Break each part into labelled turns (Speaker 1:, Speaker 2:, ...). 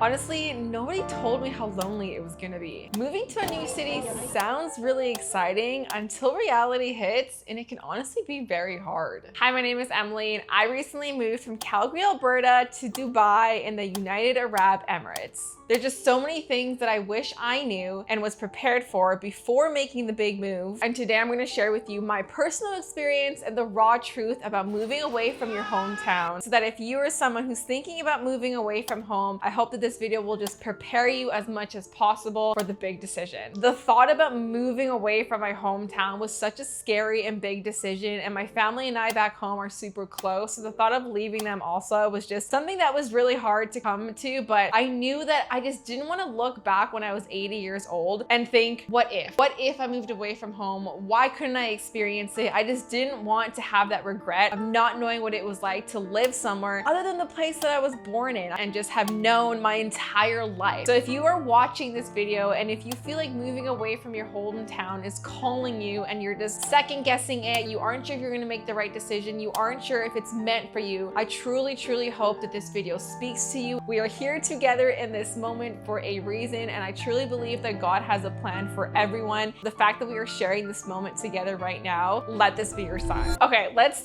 Speaker 1: Honestly, nobody told me how lonely it was gonna be. Moving to a new city sounds really exciting until reality hits, and it can honestly be very hard. Hi, my name is Emily, and I recently moved from Calgary, Alberta to Dubai in the United Arab Emirates. There's just so many things that I wish I knew and was prepared for before making the big move. And today I'm gonna share with you my personal experience and the raw truth about moving away from your hometown, so that if you are someone who's thinking about moving away from home, I hope that this video will just prepare you as much as possible for the big decision. The thought about moving away from my hometown was such a scary and big decision, and my family and I back home are super close, so the thought of leaving them also was just something that was really hard to come to. But I knew that I just didn't want to look back when I was 80 years old and think, what if? What if I moved away from home? Why couldn't I experience it? I just didn't want to have that regret of not knowing what it was like to live somewhere other than the place that I was born in and just have known my entire life. So if you are watching this video and if you feel like moving away from your hometown is calling you and you're just second guessing it, you aren't sure if you're gonna make the right decision, you aren't sure if it's meant for you, I truly hope that this video speaks to you. We are here together in this moment for a reason, and I truly believe that God has a plan for everyone. The fact that we are sharing this moment together right now, let this be your sign. Okay, let's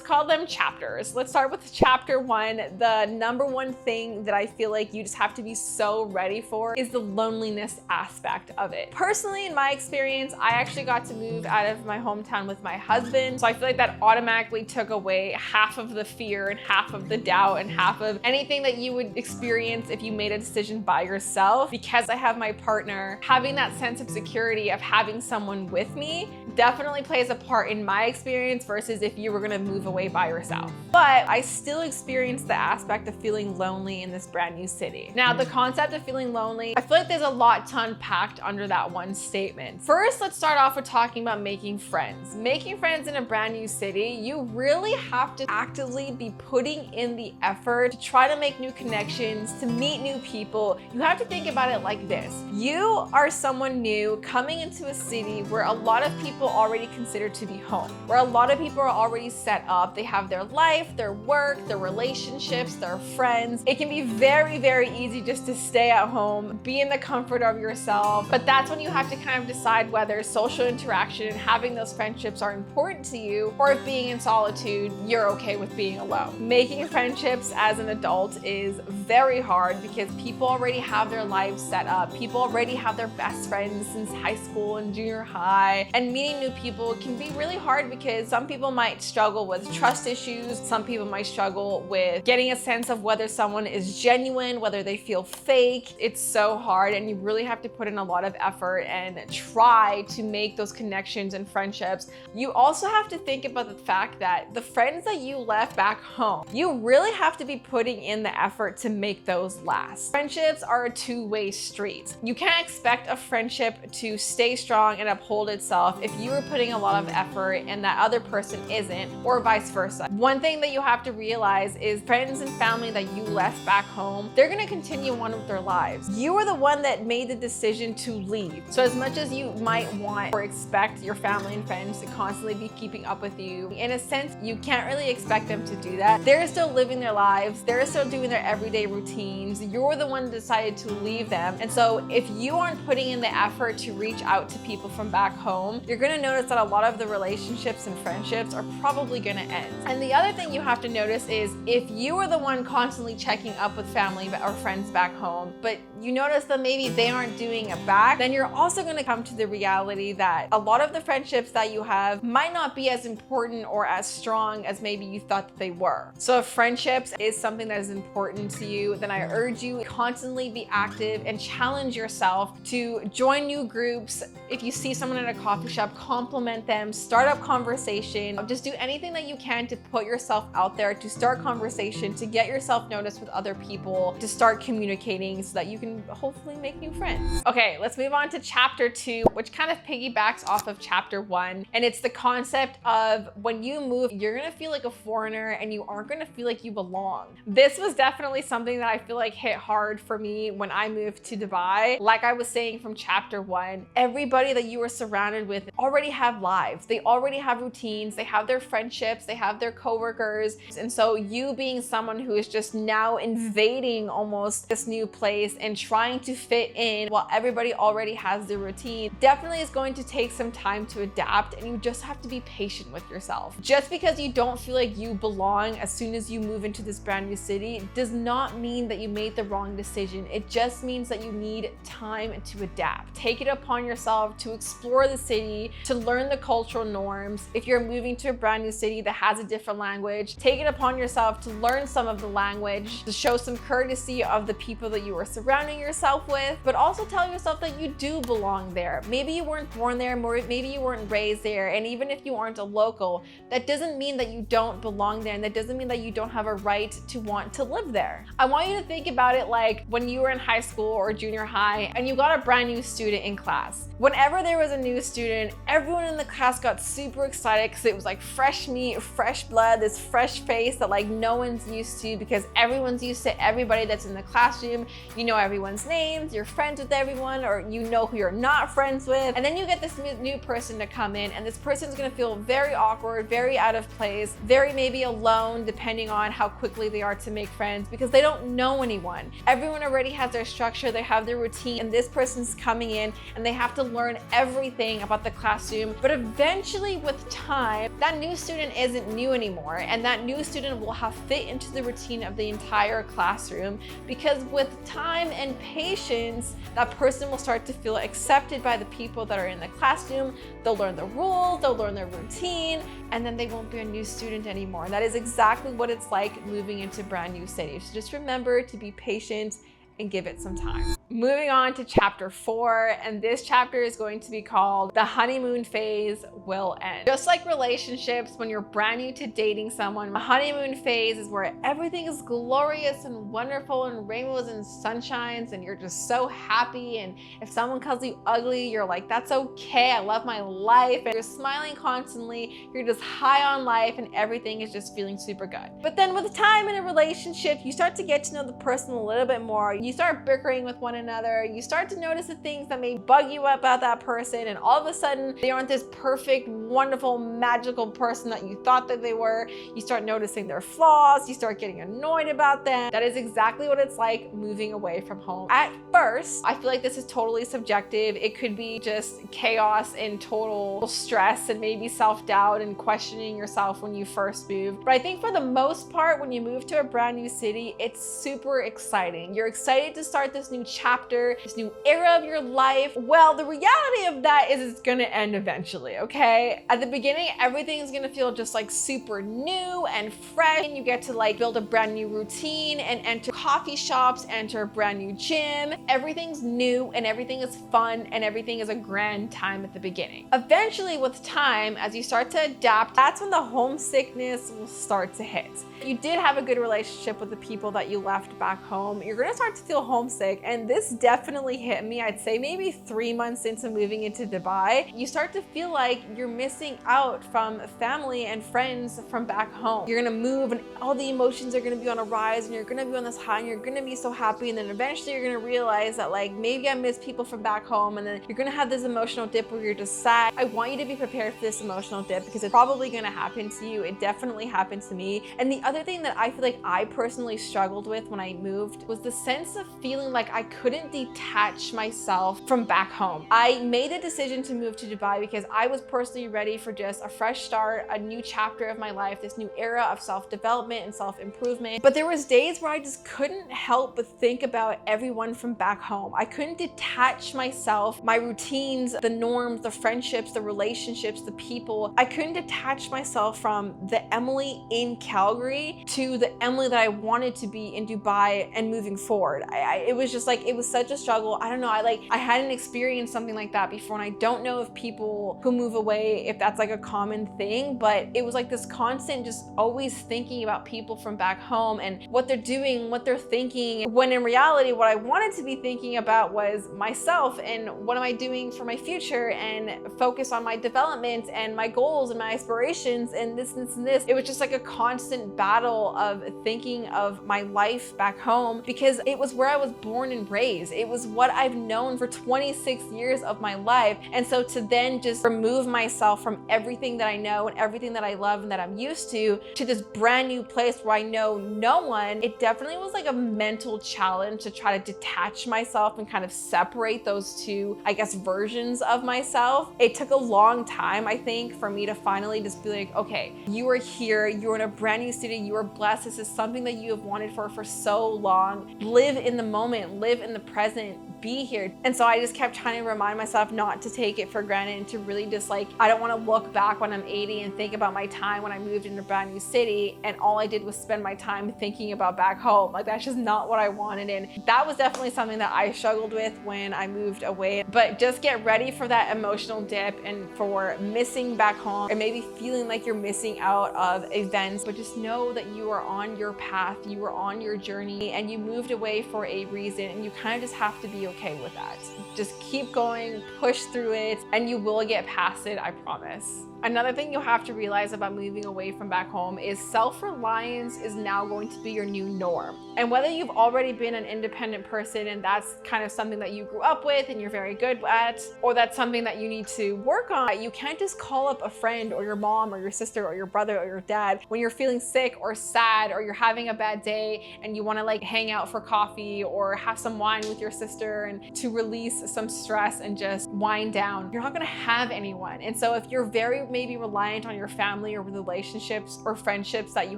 Speaker 1: call them chapters. Let's start with chapter 1. The number one thing that I feel like you just have to be so ready for is the loneliness aspect of it. Personally, in my experience, I actually got to move out of my hometown with my husband, so I feel like that automatically took away half of the fear and half of the doubt and half of anything that you would experience if you made a decision by yourself. Because I have my partner, having that sense of security of having someone with me definitely plays a part in my experience versus if you were gonna move away by yourself. But I still experienced the aspect of feeling lonely in this brand new city. Now, the concept of feeling lonely, I feel like there's a lot to unpack under that one statement. First, let's start off with talking about making friends. Making friends in a brand new city, you really have to actively be putting in the effort to try to make new connections, to meet new people. You have to think about it like this. You are someone new coming into a city where a lot of people already consider to be home, where a lot of people are already set up. They have their life, their work, their relationships, their friends. It can be very easy just to stay at home, be in the comfort of yourself. But that's when you have to kind of decide whether social interaction and having those friendships are important to you, or if being in solitude, you're okay with being alone. Making friendships as an adult is very hard because people already have their lives set up. People already have their best friends since high school and junior high, and meeting new people can be really hard because some people might struggle with trust issues. Some people might struggle with getting a sense of whether someone is genuine, whether they feel fake. It's so hard, and you really have to put in a lot of effort and try to make those connections and friendships. You also have to think about the fact that the friends that you left back home, you really have to be putting in the effort to make those last. Friendships are a two-way street. You can't expect a friendship to stay strong and uphold itself if you are putting a lot of effort and that other person isn't, or vice versa. One thing that you have to realize is friends and family that you left back home, they're gonna continue on with their lives. You are the one that made the decision to leave. So as much as you might want or expect your family and friends to constantly be keeping up with you, in a sense, you can't really expect them to do that. They're still living their lives. They're still doing their everyday routines. You're the one that decided to leave them. And so if you aren't putting in the effort to reach out to people from back home, you're gonna notice that a lot of the relationships and friendships are probably gonna end. And the other thing you have to notice is if you are the one constantly checking up with family or friends back home, but you notice that maybe they aren't doing it back, then you're also gonna come to the reality that a lot of the friendships that you have might not be as important or as strong as maybe you thought that they were. So if friendships is something that is important to you, then I urge you constantly be active and challenge yourself to join new groups. If you see someone in a coffee shop, compliment them, start up conversation. Just do anything that you can to put yourself out there, to start conversation, to get yourself noticed with other people, to start communicating so that you can hopefully make new friends. Okay, let's move on to chapter 2, which kind of piggybacks off of chapter 1. And it's the concept of when you move, you're gonna feel like a foreigner and you aren't gonna feel like you belong. This was definitely something that I feel like hit hard for me when I moved to Dubai. Like I was saying from chapter 1, everybody everybody that you are surrounded with already have lives. They already have routines, they have their friendships, they have their coworkers. And so you being someone who is just now invading almost this new place and trying to fit in while everybody already has their routine definitely is going to take some time to adapt, and you just have to be patient with yourself. Just because you don't feel like you belong as soon as you move into this brand new city does not mean that you made the wrong decision. It just means that you need time to adapt. Take it upon yourself to explore the city, to learn the cultural norms. If you're moving to a brand new city that has a different language, take it upon yourself to learn some of the language, to show some courtesy of the people that you are surrounding yourself with, but also tell yourself that you do belong there. Maybe you weren't born there, maybe you weren't raised there, and even if you aren't a local, that doesn't mean that you don't belong there, and that doesn't mean that you don't have a right to want to live there. I want you to think about it like when you were in high school or junior high and you got a brand new student in class. Whenever there was a new student, everyone in the class got super excited because it was like fresh meat, fresh blood, this fresh face that like no one's used to, because everyone's used to everybody that's in the classroom. You know everyone's names, you're friends with everyone, or you know who you're not friends with. And then you get this new person to come in, and this person's gonna feel very awkward, very out of place, very maybe alone, depending on how quickly they are to make friends, because they don't know anyone. Everyone already has their structure, they have their routine, and this person's coming in and they have to learn everything about the classroom. But eventually with time, that new student isn't new anymore, and that new student will have fit into the routine of the entire classroom, because with time and patience, that person will start to feel accepted by the people that are in the classroom. They'll learn the rules, they'll learn their routine, and then they won't be a new student anymore. And that is exactly what it's like moving into brand new cities. So just remember to be patient and give it some time. Moving on to chapter 4, and this chapter is going to be called The Honeymoon Phase Will End. Just like relationships, when you're brand new to dating someone, the honeymoon phase is where everything is glorious and wonderful and rainbows and sunshines, and you're just so happy. And if someone calls you ugly, you're like, that's okay, I love my life. And you're smiling constantly, you're just high on life, and everything is just feeling super good. But then with time in a relationship, you start to get to know the person a little bit more. You start bickering with one another. You start to notice the things that may bug you about that person, and all of a sudden they aren't this perfect, wonderful, magical person that you thought that they were. You start noticing their flaws. You start getting annoyed about them. That is exactly what it's like moving away from home. At first, I feel like this is totally subjective. It could be just chaos and total stress and maybe self-doubt and questioning yourself when you first move. But I think for the most part, when you move to a brand new city, it's super exciting. You're excited to start this new chapter, this new era of your life. Well, the reality of that is it's gonna end eventually, okay? At the beginning, everything is gonna feel just like super new and fresh, and you get to like build a brand new routine and enter coffee shops, enter a brand new gym. Everything's new and everything is fun and everything is a grand time at the beginning. Eventually, with time, as you start to adapt, that's when the homesickness will start to hit. If you did have a good relationship with the people that you left back home, you're gonna start to feel homesick, and this definitely hit me. I'd say maybe 3 months into moving into Dubai, you start to feel like you're missing out from family and friends from back home. You're gonna move and all the emotions are gonna be on a rise, and you're gonna be on this high, and you're gonna be so happy, and then eventually you're gonna realize that like maybe I miss people from back home, and then you're gonna have this emotional dip where you're just sad. I want you to be prepared for this emotional dip because it's probably gonna happen to you. It definitely happened to me. And the other thing that I feel like I personally struggled with when I moved was the sense of feeling like I couldn't detach myself from back home. I made a decision to move to Dubai because I was personally ready for just a fresh start, a new chapter of my life, this new era of self-development and self-improvement. But there was days where I just couldn't help but think about everyone from back home. I couldn't detach myself, my routines, the norms, the friendships, the relationships, the people. I couldn't detach myself from the Emily in Calgary to the Emily that I wanted to be in Dubai and moving forward. It was just like, it was such a struggle. I don't know, I hadn't experienced something like that before, and I don't know if people who move away away if that's like a common thing, but it was like this constant just always thinking about people from back home and what they're doing, what they're thinking, when in reality what I wanted to be thinking about was myself and what am I doing for my future, and focus on my development and my goals and my aspirations and this and this and this. It was just like a constant battle of thinking of my life back home, because it was where I was born and raised. It was what I've known for 26 years of my life. And so to then just remove myself from everything that I know and everything that I love and that I'm used to this brand new place where I know no one, it definitely was like a mental challenge to try to detach myself and kind of separate those two, I guess, versions of myself. It took a long time, I think, for me to finally just be like, okay, you are here, you're in a brand new city, you are blessed, this is something that you have wanted for so long. Live in the moment, live in the present, be here. And so I just kept trying to remind myself not to take it for granted and to really just like, I don't want to look back when I'm 80 and think about my time when I moved into a brand new city and all I did was spend my time thinking about back home. Like, that's just not what I wanted. And that was definitely something that I struggled with when I moved away. But just get ready for that emotional dip and for missing back home, or maybe feeling like you're missing out of events, but just know that you are on your path, you are on your journey, and you moved away for a reason, and you kind of just have to be okay with that. Just keep going, push through it, and you will get past it, I promise. Another thing you'll have to realize about moving away from back home is self-reliance is now going to be your new norm. And whether you've already been an independent person and that's kind of something that you grew up with and you're very good at, or that's something that you need to work on, you can't just call up a friend or your mom or your sister or your brother or your dad when you're feeling sick or sad or you're having a bad day and you want to like hang out for coffee or have some wine with your sister and to release some stress and just wind down. You're not going to have anyone. And so if you're very maybe reliant on your family or relationships or friendships that you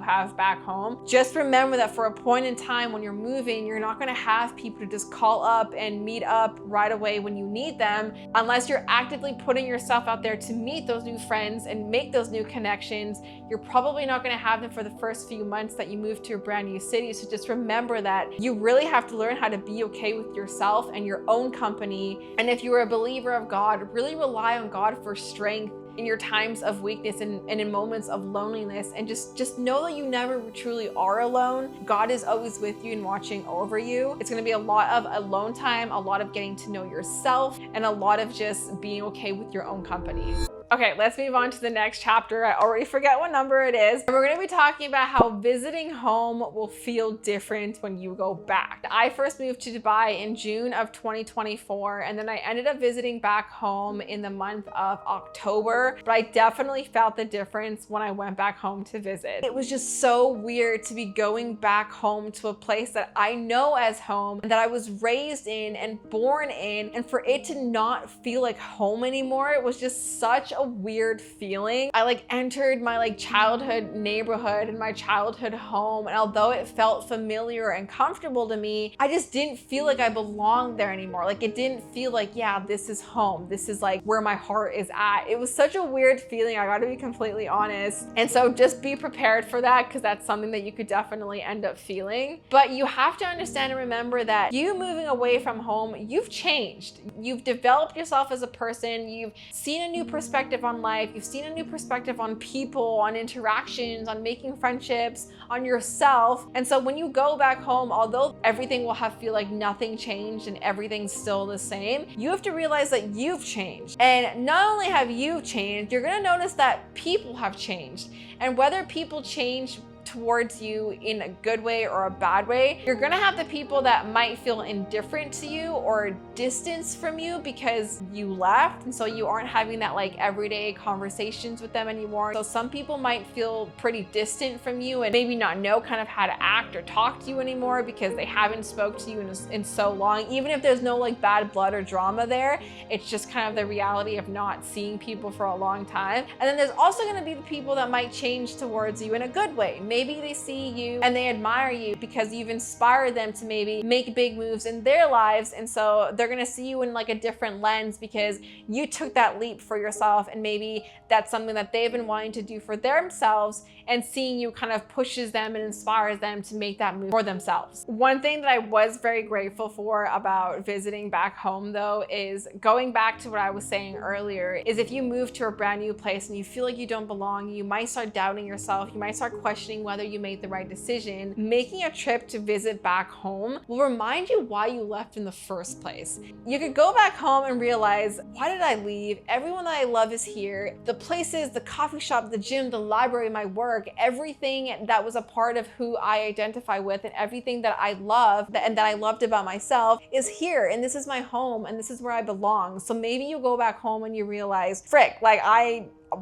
Speaker 1: have back home, just remember that for a point in time when you're moving, you're not going to have people to just call up and meet up right away when you need them, unless you're actively putting yourself out there to meet those new friends and make those new connections. You're probably not going to have them for the first few months that you move to a brand new city. So just remember that you really have to learn how to be okay with yourself and your own company. And if you're a believer of God, really rely on God for strength in your times of weakness and in moments of loneliness, and just know that you never truly are alone. God is always with you and watching over you. It's going to be a lot of alone time, a lot of getting to know yourself, and a lot of just being okay with your own company. Okay, let's move on to the next chapter. I already forget what number it is. And we're going to be talking about how visiting home will feel different when you go back. I first moved to Dubai in June of 2024, and then I ended up visiting back home in the month of October, but I definitely felt the difference when I went back home to visit. It was just so weird to be going back home to a place that I know as home, and that I was raised in and born in, and for it to not feel like home anymore. It was just such a weird feeling. I like entered my like childhood neighborhood and my childhood home, and although it felt familiar and comfortable to me, I just didn't feel like I belonged there anymore. Like, it didn't feel like, yeah, this is home. This is like where my heart is at. It was such a weird feeling, I gotta be completely honest. And so just be prepared for that, because that's something that you could definitely end up feeling. But you have to understand and remember that you moving away from home, you've changed. You've developed yourself as a person. You've seen a new perspective on life. You've seen a new perspective on people, on interactions, on making friendships, on yourself. And so when you go back home, although everything will feel like nothing changed and everything's still the same, you have to realize that you've changed. And not only have you changed, you're gonna notice that people have changed. And whether people change towards you in a good way or a bad way, you're gonna have the people that might feel indifferent to you or distance from you because you left, and so you aren't having that like everyday conversations with them anymore. So some people might feel pretty distant from you and maybe not know kind of how to act or talk to you anymore because they haven't spoke to you in so long. Even if there's no like bad blood or drama there, it's just kind of the reality of not seeing people for a long time. And then there's also gonna be the people that might change towards you in a good way. maybe they see you and they admire you because you've inspired them to maybe make big moves in their lives. And so they're gonna see you in like a different lens because you took that leap for yourself, and maybe that's something that they've been wanting to do for themselves, and seeing you kind of pushes them and inspires them to make that move for themselves. One thing that I was very grateful for about visiting back home though is going back to what I was saying earlier, is if you move to a brand new place and you feel like you don't belong, you might start doubting yourself, you might start questioning whether you made the right decision. Making a trip to visit back home will remind you why you left in the first place. You could go back home and realize, why did I leave? Everyone that I love is here. The places, the coffee shop, the gym, the library, my work, everything that was a part of who I identify with and everything that I love and that I loved about myself is here, and this is my home, and this is where I belong. So maybe you go back home and you realize, frick, like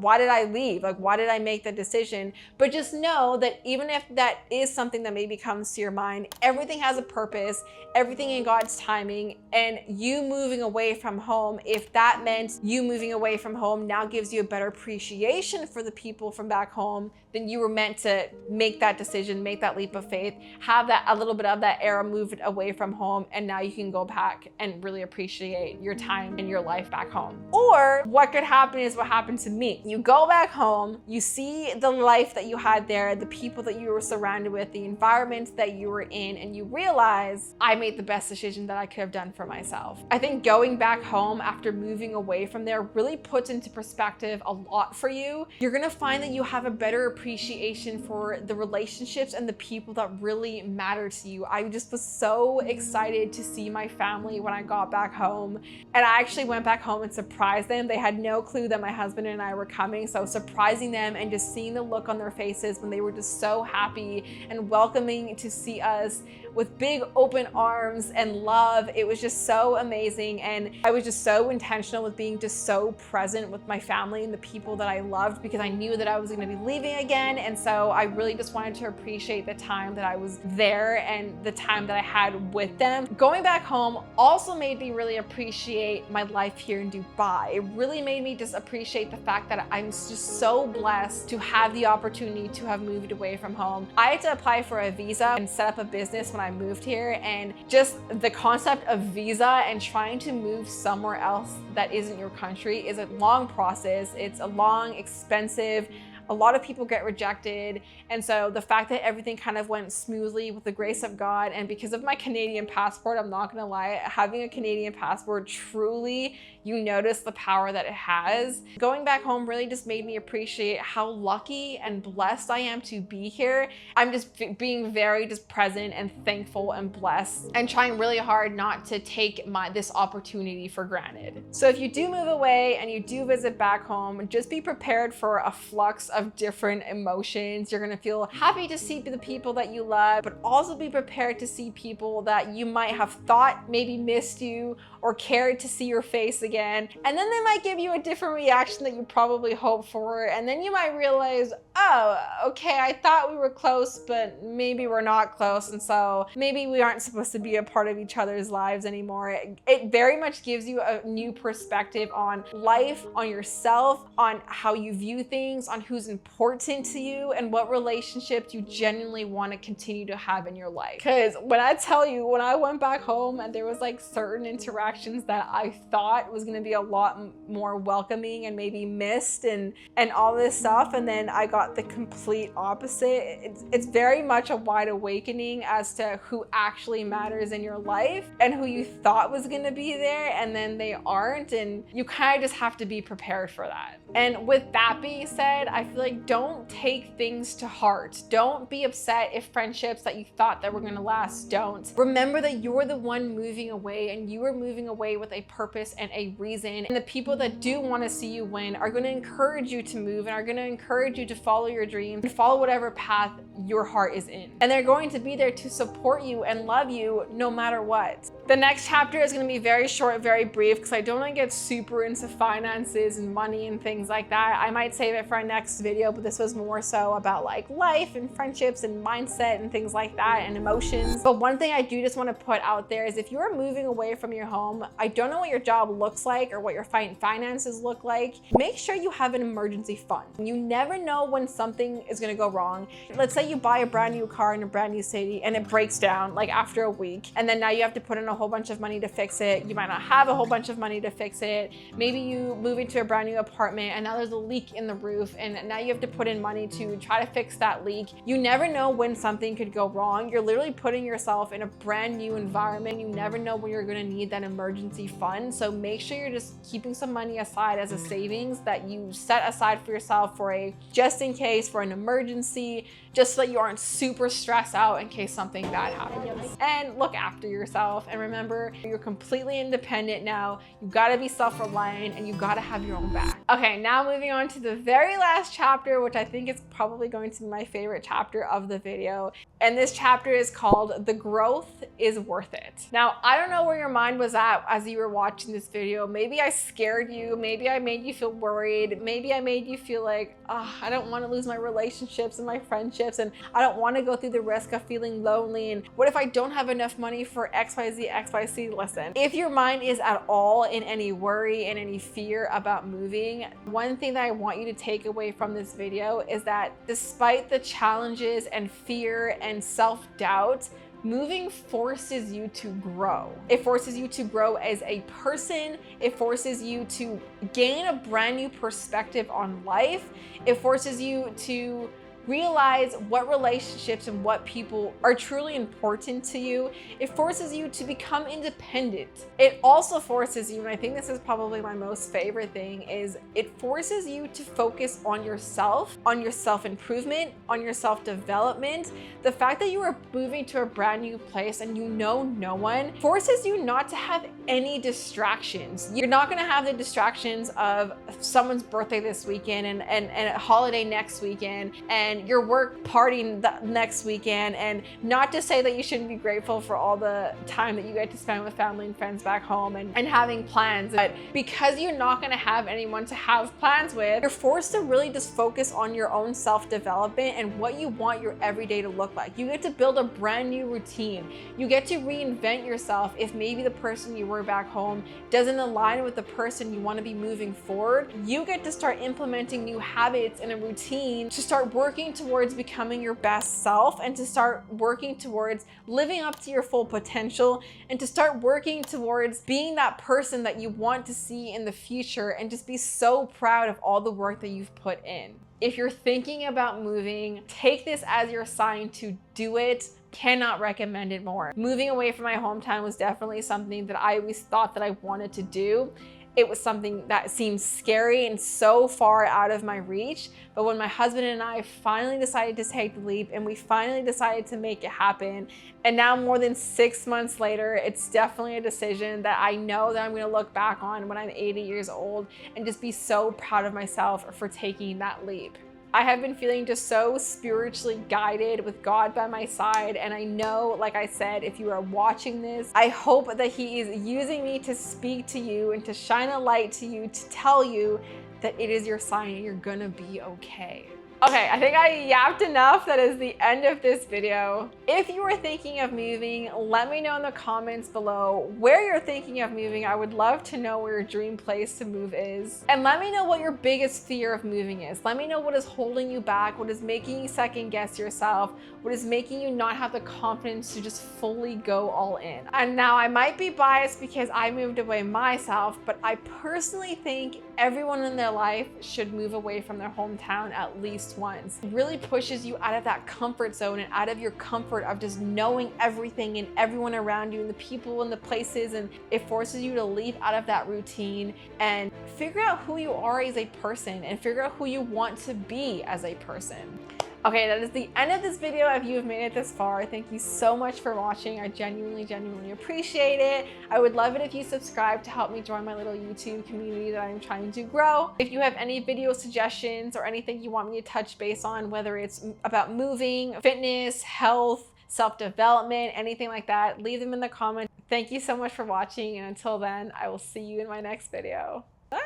Speaker 1: why did I leave? Like, why did I make the decision? But just know that even if that is something that maybe comes to your mind, everything has a purpose, everything in God's timing, and you moving away from home, if that meant you moving away from home now gives you a better appreciation for the people from back home, then you were meant to make that decision, make that leap of faith, have that a little bit of that era moved away from home, and now you can go back and really appreciate your time and your life back home. Or what could happen is what happened to me. You go back home, you see the life that you had there, the people that you were surrounded with, the environment that you were in, and you realize, I made the best decision that I could have done for myself. I think going back home after moving away from there really puts into perspective a lot for you. You're gonna find that you have a better appreciation for the relationships and the people that really matter to you. I just was so excited to see my family when I got back home, and I actually went back home and surprised them. They had no clue that my husband and I were coming, so surprising them and just seeing the look on their faces when they were just so happy and welcoming to see us with big open arms and love. It was just so amazing, and I was just so intentional with being just so present with my family and the people that I loved, because I knew that I was going to be leaving again, and so I really just wanted to appreciate the time that I was there and the time that I had with them. Going back home also made me really appreciate my life here in Dubai. It really made me just appreciate the fact that I'm just so blessed to have the opportunity to have moved away from home. I had to apply for a visa and set up a business when I moved here, and just the concept of visa and trying to move somewhere else that isn't your country is a long process. It's a long, expensive, a lot of people get rejected. And so the fact that everything kind of went smoothly with the grace of God, and because of my Canadian passport, I'm not gonna lie, having a Canadian passport, truly, you notice the power that it has. Going back home really just made me appreciate how lucky and blessed I am to be here. I'm just being very just present and thankful and blessed, and trying really hard not to take this opportunity for granted. So if you do move away and you do visit back home, just be prepared for a flux of different emotions. You're gonna feel happy to see the people that you love, but also be prepared to see people that you might have thought maybe missed you or cared to see your face again. And then they might give you a different reaction that you probably hoped for. And then you might realize, oh, okay, I thought we were close, but maybe we're not close. And so maybe we aren't supposed to be a part of each other's lives anymore. It very much gives you a new perspective on life, on yourself, on how you view things, on who's important to you, and what relationships you genuinely want to continue to have in your life. Because when I tell you, when I went back home and there was like certain interactions that I thought was going to be a lot more welcoming and maybe missed and all this stuff, and then I got the complete opposite. It's very much a wide awakening as to who actually matters in your life and who you thought was going to be there, and then they aren't, and you kind of just have to be prepared for that. And with that being said, I feel like don't take things to heart. Don't be upset if friendships that you thought that were going to last don't. Remember that you're the one moving away, and you are moving away with a purpose and a reason. And the people that do want to see you win are going to encourage you to move, and are going to encourage you to follow your dreams and follow whatever path your heart is in. And they're going to be there to support you and love you no matter what. The next chapter is going to be very short, very brief, because I don't want to get super into finances and money and things like that. I might save it for our next video, but this was more so about like life and friendships and mindset and things like that, and emotions. But one thing I do just want to put out there is if you're moving away from your home, I don't know what your job looks like or what your finances look like. Make sure you have an emergency fund. You never know when something is gonna go wrong. Let's say you buy a brand new car in a brand new city and it breaks down like after a week, and then now you have to put in a whole bunch of money to fix it. You might not have a whole bunch of money to fix it. Maybe you move into a brand new apartment and now there's a leak in the roof, and now you have to put in money to try to fix that leak. You never know when something could go wrong. You're literally putting yourself in a brand new environment. You never know when you're gonna need that emergency fund. So make sure you're just keeping some money aside as a savings that you set aside for yourself for a just in case, for an emergency, just so that you aren't super stressed out in case something bad happens. And look after yourself. And remember, you're completely independent now. You gotta be self-reliant and you gotta have your own back. Okay, now moving on to the very last chapter, which I think is probably going to be my favorite chapter of the video. And this chapter is called The Growth is Worth It. Now, I don't know where your mind was at as you were watching this video. Maybe I scared you. Maybe I made you feel worried. Maybe I made you feel like, oh, I don't want to lose my relationships and my friendships, and I don't want to go through the risk of feeling lonely. And what if I don't have enough money for XYZ? Listen, if your mind is at all in any worry and any fear about moving, one thing that I want you to take away from this video is that despite the challenges and fear and self-doubt, moving forces you to grow. It forces you to grow as a person. It forces you to gain a brand new perspective on life. It forces you to realize what relationships and what people are truly important to you. It forces you to become independent. It also forces you, and I think this is probably my most favorite thing, is it forces you to focus on yourself, on your self-improvement, on your self-development. The fact that you are moving to a brand new place and you know no one forces you not to have any distractions. You're not gonna have the distractions of someone's birthday this weekend and a holiday next weekend and your work partying next weekend. And not to say that you shouldn't be grateful for all the time that you get to spend with family and friends back home and having plans, but because you're not gonna have anyone to have plans with, you're forced to really just focus on your own self-development and what you want your everyday to look like. You get to build a brand new routine. You get to reinvent yourself if maybe the person you were back home doesn't align with the person you want to be moving forward. You get to start implementing new habits and a routine to start working towards becoming your best self, and to start working towards living up to your full potential, and to start working towards being that person that you want to see in the future, and just be so proud of all the work that you've put in. If you're thinking about moving, take this as your sign to do it. Cannot recommend it more. Moving away from my hometown was definitely something that I always thought that I wanted to do. It was something that seemed scary and so far out of my reach. But when my husband and I finally decided to take the leap and we finally decided to make it happen, and now more than 6 months later, it's definitely a decision that I know that I'm gonna look back on when I'm 80 years old and just be so proud of myself for taking that leap. I have been feeling just so spiritually guided with God by my side. And I know, like I said, if you are watching this, I hope that He is using me to speak to you and to shine a light to you, to tell you that it is your sign and you're gonna be okay. Okay, I think I yapped enough. That is the end of this video. If you are thinking of moving, let me know in the comments below where you're thinking of moving. I would love to know where your dream place to move is. And let me know what your biggest fear of moving is. Let me know what is holding you back, what is making you second guess yourself, what is making you not have the confidence to just fully go all in. And now I might be biased because I moved away myself, but I personally think everyone in their life should move away from their hometown at least once. It really pushes you out of that comfort zone and out of your comfort of just knowing everything and everyone around you and the people and the places, and it forces you to leave out of that routine and figure out who you are as a person and figure out who you want to be as a person. Okay, that is the end of this video. If you have made it this far, thank you so much for watching. I genuinely appreciate it. I would love it if you subscribe to help me join my little YouTube community that I'm trying to grow. If you have any video suggestions or anything you want me to touch base on, whether it's about moving, fitness, health, self-development, anything like that, leave them in the comments. Thank you so much for watching, and until then, I will see you in my next video. Bye!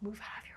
Speaker 1: Move out of your